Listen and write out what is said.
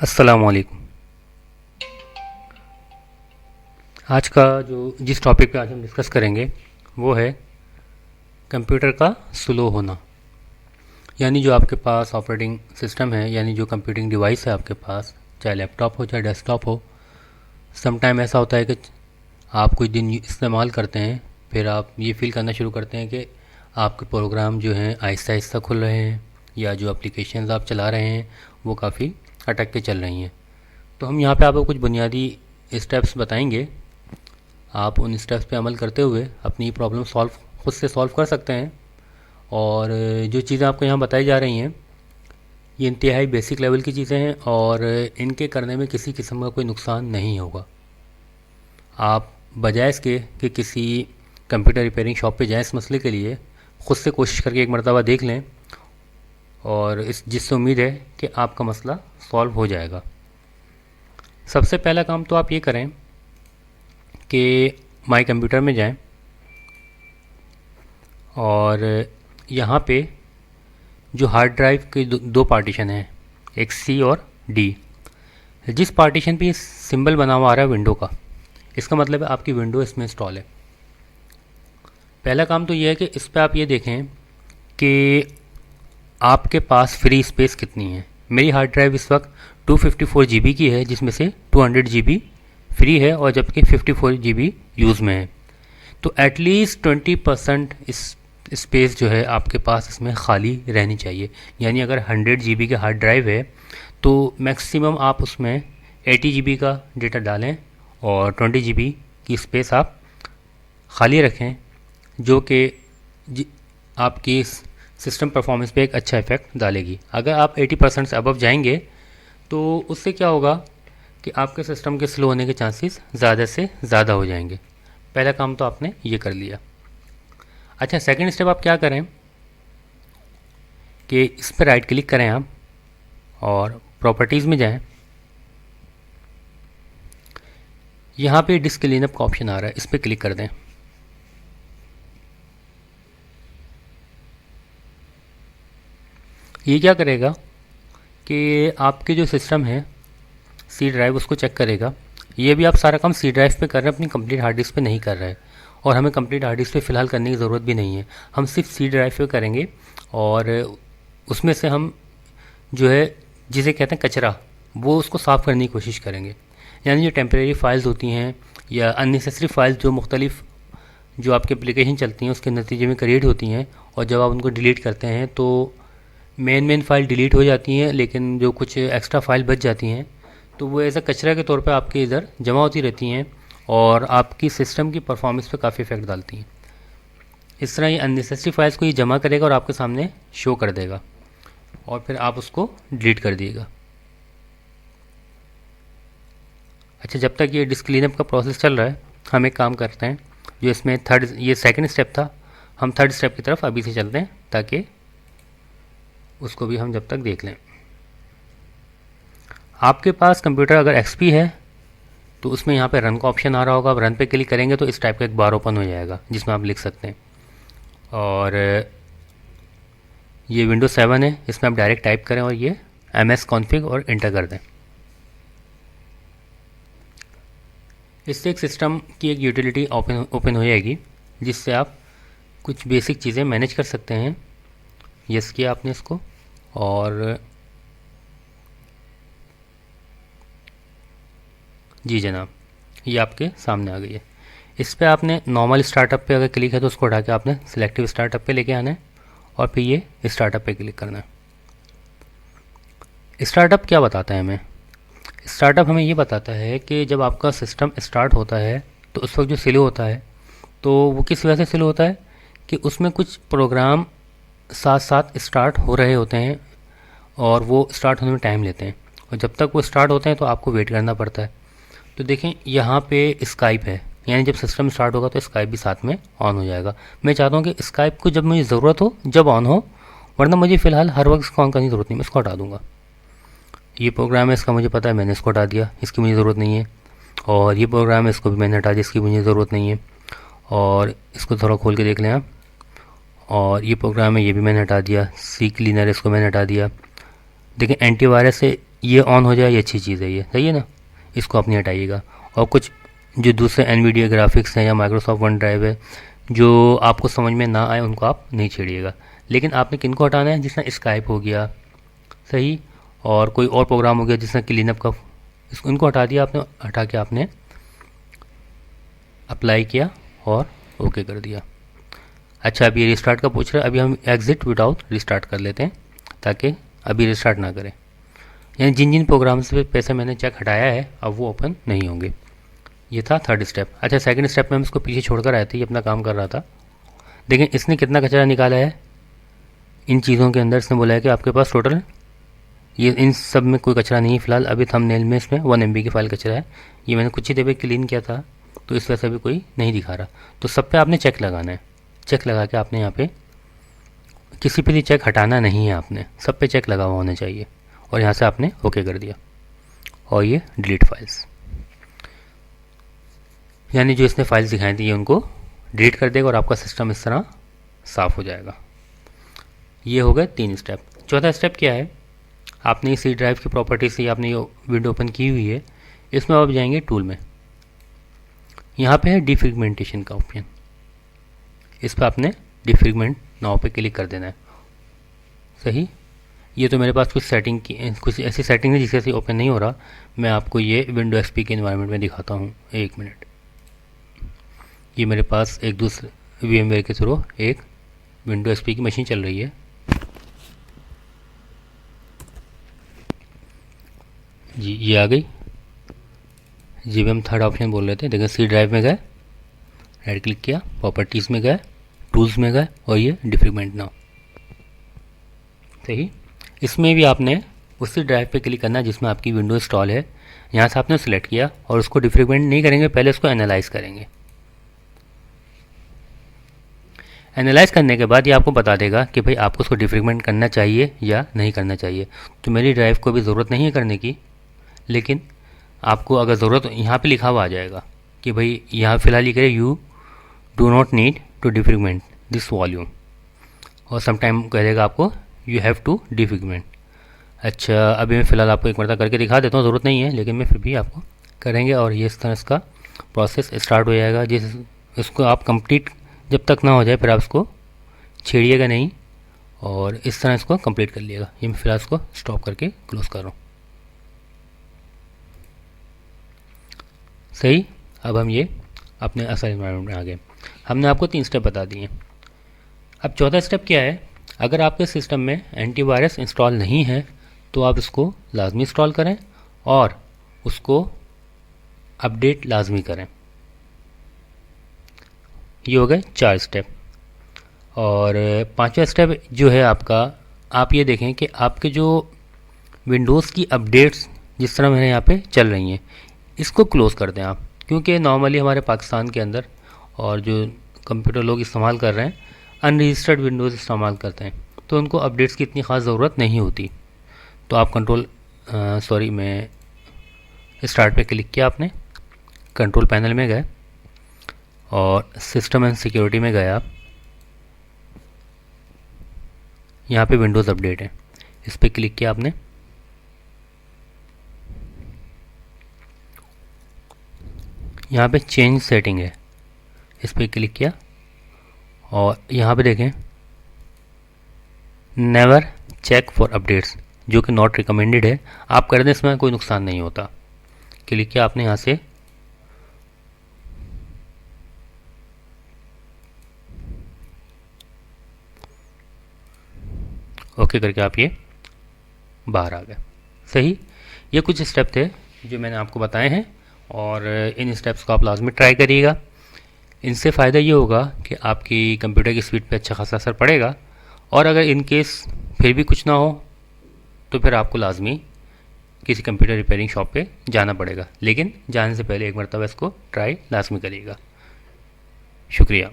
अस्सलाम वालेकुम। आज का जिस टॉपिक पे आज हम डिस्कस करेंगे वो है कंप्यूटर का स्लो होना। यानी जो आपके पास ऑपरेटिंग सिस्टम है, यानी जो कंप्यूटिंग डिवाइस है आपके पास, चाहे लैपटॉप हो चाहे डेस्कटॉप हो, सम टाइम ऐसा होता है कि आप कुछ दिन इस्तेमाल करते हैं, फिर आप ये फील करना शुरू करते हैं कि आपके प्रोग्राम जो हैं आहिस्ता आहिस्ता खुल रहे हैं, या जो एप्लीकेशंस आप चला रहे हैं वो काफ़ी अटक के चल रही हैं। तो हम यहाँ पे आपको कुछ बुनियादी स्टेप्स बताएंगे। आप उन स्टेप्स पे अमल करते हुए अपनी प्रॉब्लम खुद से सॉल्व कर सकते हैं। और जो चीज़ें आपको यहाँ बताई जा रही हैं ये इंतहाई बेसिक लेवल की चीज़ें हैं, और इनके करने में किसी किस्म का कोई नुकसान नहीं होगा। आप बजाय इसके कि किसी कंप्यूटर रिपेयरिंग शॉप पे जाएं इस मसले के लिए, ख़ुद से कोशिश करके एक मरतबा देख लें, और जिससे उम्मीद है कि आपका मसला सॉल्व हो जाएगा। सबसे पहला काम तो आप ये करें कि माई कंप्यूटर में जाएं, और यहाँ पे जो हार्ड ड्राइव के दो पार्टीशन हैं, एक सी और डी। जिस पार्टीशन पे ये सिंबल बना हुआ आ रहा है विंडो का, इसका मतलब है आपकी विंडो इसमें इंस्टॉल है। पहला काम तो ये है कि इस पर आप ये देखें कि आपके पास फ्री स्पेस कितनी है। मेरी हार्ड ड्राइव इस वक्त 254 GB की है, जिसमें से 200 GB फ्री है और जबकि 54 GB यूज़ में है। तो एटलीस्ट 20% इस स्पेस जो है आपके पास इसमें खाली रहनी चाहिए। यानी अगर 100 GB की हार्ड ड्राइव है तो मैक्सिमम आप उसमें 80 GB का डेटा डालें और 20 GB की स्पेस आप खाली रखें, जो कि आपकी सिस्टम परफॉर्मेंस पे एक अच्छा इफेक्ट डालेगी। अगर आप 80% से अबव जाएंगे तो उससे क्या होगा कि आपके सिस्टम के स्लो होने के चांसेस ज़्यादा से ज़्यादा हो जाएंगे। पहला काम तो आपने ये कर लिया। अच्छा, सेकंड स्टेप आप क्या करें कि इस पर राइट क्लिक करें आप और प्रॉपर्टीज़ में जाएं। यहाँ पे डिस्क क्लीनअप का ऑप्शन आ रहा है, इस पर क्लिक कर दें। ये क्या करेगा कि आपके जो सिस्टम है सी ड्राइव उसको चेक करेगा। ये भी आप सारा काम सी ड्राइव पे कर रहे हैं, अपनी कंप्लीट हार्ड डिस्क पे नहीं कर रहे हैं, और हमें कंप्लीट हार्ड डिस्क पे फ़िलहाल करने की ज़रूरत भी नहीं है। हम सिर्फ सी ड्राइव पे करेंगे, और उसमें से हम जो है जिसे कहते हैं कचरा, वो उसको साफ़ करने की कोशिश करेंगे। यानी जो टेम्प्रेरी फाइल्स होती हैं या अननेसेसरी फाइल्स जो मुख्तलिफ जो आपकी एप्लीकेशन चलती हैं उसके नतीजे में क्रिएट होती हैं, और जब आप उनको डिलीट करते हैं तो मेन फाइल डिलीट हो जाती हैं, लेकिन जो कुछ एक्स्ट्रा फाइल बच जाती हैं तो वो एज अ कचरा के तौर पे आपके इधर जमा होती रहती हैं और आपकी सिस्टम की परफॉर्मेंस पे काफ़ी इफेक्ट डालती हैं। इस तरह ये अननेसेसरी फाइल्स को ये जमा करेगा और आपके सामने शो कर देगा, और फिर आप उसको डिलीट कर दिएगा। अच्छा, जब तक ये डिस्क क्लीनअप का प्रोसेस चल रहा है हम एक काम करते हैं, जो इसमें ये सेकंड स्टेप था, हम थर्ड स्टेप की तरफ अभी से चलते हैं ताकि उसको भी हम जब तक देख लें। आपके पास कंप्यूटर अगर एक्सपी है तो उसमें यहाँ पे रन का ऑप्शन आ रहा होगा। आप रन पे क्लिक करेंगे तो इस टाइप का एक बार ओपन हो जाएगा जिसमें आप लिख सकते हैं, और ये विंडोज 7 है, इसमें आप डायरेक्ट टाइप करें और ये ms config और इंटर कर दें। इससे एक सिस्टम की एक यूटिलिटी ओपन हो जाएगी जिससे आप कुछ बेसिक चीज़ें मैनेज कर सकते हैं। यस किया आपने इसको, और जी जनाब, ये आपके सामने आ गई है। इस पे आपने नॉर्मल स्टार्टअप पे अगर क्लिक है तो उसको उठा के आपने सिलेक्टिव स्टार्टअप पे लेके आना है, और फिर ये स्टार्टअप पे क्लिक करना है। स्टार्टअप क्या बताता है हमें? स्टार्टअप हमें ये बताता है कि जब आपका सिस्टम स्टार्ट होता है तो उस वक्त जो स्लो होता है तो वो किस वजह से स्लो होता है कि उसमें कुछ प्रोग्राम साथ साथ स्टार्ट हो रहे होते हैं और वो स्टार्ट होने में टाइम लेते हैं, और जब तक वो स्टार्ट होते हैं तो आपको वेट करना पड़ता है। तो देखें यहाँ पे स्काइप है, यानी जब सिस्टम स्टार्ट होगा तो स्काइप भी साथ में ऑन हो जाएगा। मैं चाहता हूँ कि स्काइप को जब मुझे ज़रूरत हो जब ऑन हो, वरना मुझे फ़िलहाल हर वक्त इसको ऑन करने की ज़रूरत नहीं, मैं इसको हटा दूँगा। ये प्रोग्राम है, इसका मुझे पता है, मैंने इसको हटा दिया, इसकी मुझे ज़रूरत नहीं है। और ये प्रोग्राम है, इसको भी मैंने हटा दिया, इसकी मुझे ज़रूरत नहीं है। और इसको थोड़ा खोल के देख लें आप, और ये प्रोग्राम है, ये भी मैंने हटा दिया। सी क्लीनर, इसको मैंने हटा दिया। देखिए एंटीवायरस से ये ऑन हो जाए, ये अच्छी चीज़ है, ये सही है ना, इसको अपनी हटाइएगा। और कुछ जो दूसरे एनवीडिया ग्राफिक्स हैं या माइक्रोसॉफ्ट वन ड्राइव है जो आपको समझ में ना आए उनको आप नहीं छेड़िएगा। लेकिन आपने किन को हटाना है, जिसमें स्काइप हो गया, सही, और कोई और प्रोग्राम हो गया जिसमें क्लीनअप का, इसको इनको हटा दिया आपने, हटा के आपने अप्लाई किया और ओके कर दिया। अच्छा, अभी रिस्टार्ट का पूछ रहा है, अभी हम एग्जिट विदाउट रिस्टार्ट कर लेते हैं ताकि अभी रिस्टार्ट ना करें। यानी जिन जिन प्रोग्राम्स पे पैसे मैंने चेक हटाया है अब वो ओपन नहीं होंगे। ये था थर्ड स्टेप। अच्छा, सेकंड स्टेप में हम इसको पीछे छोड़कर आए थे, ये अपना काम कर रहा था। देखें इसने कितना कचरा निकाला है इन चीज़ों के अंदर। इसने बोला है कि आपके पास टोटल, ये इन सब में कोई कचरा नहीं है फिलहाल। अभी थंबनेल में इसमें 1 MB की फ़ाइल कचरा है। ये मैंने कुछ ही देर में क्लीन किया था तो इस वजह से अभी कोई नहीं दिखा रहा। तो सब पे आपने चेक लगाना है। चेक लगा के आपने यहाँ पे किसी पे भी चेक हटाना नहीं है, आपने सब पे चेक लगा हुआ होना चाहिए। और यहाँ से आपने ओके कर दिया और ये डिलीट फाइल्स, यानी जो इसने फाइल्स दिखाई थी ये उनको डिलीट कर देगा और आपका सिस्टम इस तरह साफ़ हो जाएगा। ये हो गए 3 स्टेप। चौथा स्टेप क्या है, आपने इसी ड्राइव की प्रॉपर्टी से आपने ये विंडो ओपन की हुई है, इसमें आप जाएंगे टूल में, यहाँ पे है डिफ्रेगमेंटेशन का ऑप्शन, इस पर आपने डिफ्रेगमेंट नाउ पे क्लिक कर देना है। सही, ये तो मेरे पास कुछ सेटिंग की, कुछ ऐसी सेटिंग है जिससे से ओपन नहीं हो रहा। मैं आपको ये विंडो एक्सपी के इन्वायरमेंट में दिखाता हूँ, 1 मिनट। ये मेरे पास एक दूसरे VMware के थ्रू एक विंडो एक्सपी की मशीन चल रही है। जी ये आ गई जी। हम थर्ड ऑप्शन बोल रहे थे, देखिए सी ड्राइव में गए, राइट क्लिक किया, प्रॉपर्टीज़ में गए, टूल्स में गए और ये डिफ्रेगमेंट नाउ। सही, इसमें भी आपने उसी ड्राइव पे क्लिक करना है जिसमें आपकी विंडो इंस्टॉल है। यहाँ से आपने सेलेक्ट किया और उसको डिफ्रेगमेंट नहीं करेंगे, पहले उसको एनालाइज करेंगे। एनालाइज करने के बाद ये आपको बता देगा कि भाई आपको उसको डिफ्रेगमेंट करना चाहिए या नहीं करना चाहिए। तो मेरी ड्राइव को भी ज़रूरत नहीं है करने की, लेकिन आपको अगर ज़रूरत, यहाँ पे लिखा हुआ आ जाएगा कि भाई यहाँ फ़िलहाल ये कहे you do not need to defragment this volume, और समटाइम कह देगा आपको यू हैव टू डिफ्रेगमेंट। अच्छा, अभी मैं फ़िलहाल आपको एक मरतबा करके दिखा देता हूँ, ज़रूरत नहीं है लेकिन मैं फिर भी आपको करेंगे। और ये इस तरह इसका प्रोसेस स्टार्ट हो जाएगा। जिस इसको आप कंप्लीट जब तक ना हो जाए फिर आप इसको छेड़िएगा नहीं, और इस तरह इसको कंप्लीट कर लिएगा। ये मैं फिलहाल इसको स्टॉप करके क्लोज कर रहा हूँ। सही, अब हम ये अपने असल एनवायरनमेंट में आ गए। हमने आपको 3 स्टेप बता दिए। अब चौथा स्टेप क्या है, अगर आपके सिस्टम में एंटीवायरस इंस्टॉल नहीं है तो आप इसको लाजमी इंस्टॉल करें और उसको अपडेट लाजमी करें। ये हो गए 4 स्टेप। और 5वां स्टेप जो है आपका, आप ये देखें कि आपके जो विंडोज़ की अपडेट्स जिस तरह मेरे यहाँ पे चल रही हैं, इसको क्लोज़ कर दें आप। क्योंकि नॉर्मली हमारे पाकिस्तान के अंदर और जो कंप्यूटर लोग इस्तेमाल कर रहे हैं अनरजिस्टर्ड विंडोज़ इस्तेमाल करते हैं, तो उनको अपडेट्स की इतनी ख़ास ज़रूरत नहीं होती। तो आप मैं स्टार्ट पे क्लिक किया, आपने कंट्रोल पैनल में गए और सिस्टम एंड सिक्योरिटी में गए आप, यहाँ पे विंडोज़ अपडेट है, इस पर क्लिक किया आपने। यहाँ पे चेंज सेटिंग है, इस पर क्लिक किया और यहाँ पे देखें नेवर चेक फॉर अपडेट्स, जो कि नॉट रिकमेंडेड है। आप कर दें, इसमें कोई नुकसान नहीं होता। क्लिक किया आपने यहाँ से, ओके करके आप ये बाहर आ गए। सही, ये कुछ स्टेप थे जो मैंने आपको बताए हैं और इन स्टेप्स को आप लाजमी ट्राई करिएगा। इनसे फ़ायदा ये होगा कि आपकी कंप्यूटर की स्पीड पे अच्छा खासा असर पड़ेगा। और अगर इन केस फिर भी कुछ ना हो तो फिर आपको लाजमी किसी कंप्यूटर रिपेयरिंग शॉप पे जाना पड़ेगा, लेकिन जाने से पहले एक मरतबा इसको ट्राई लाजमी करिएगा। शुक्रिया।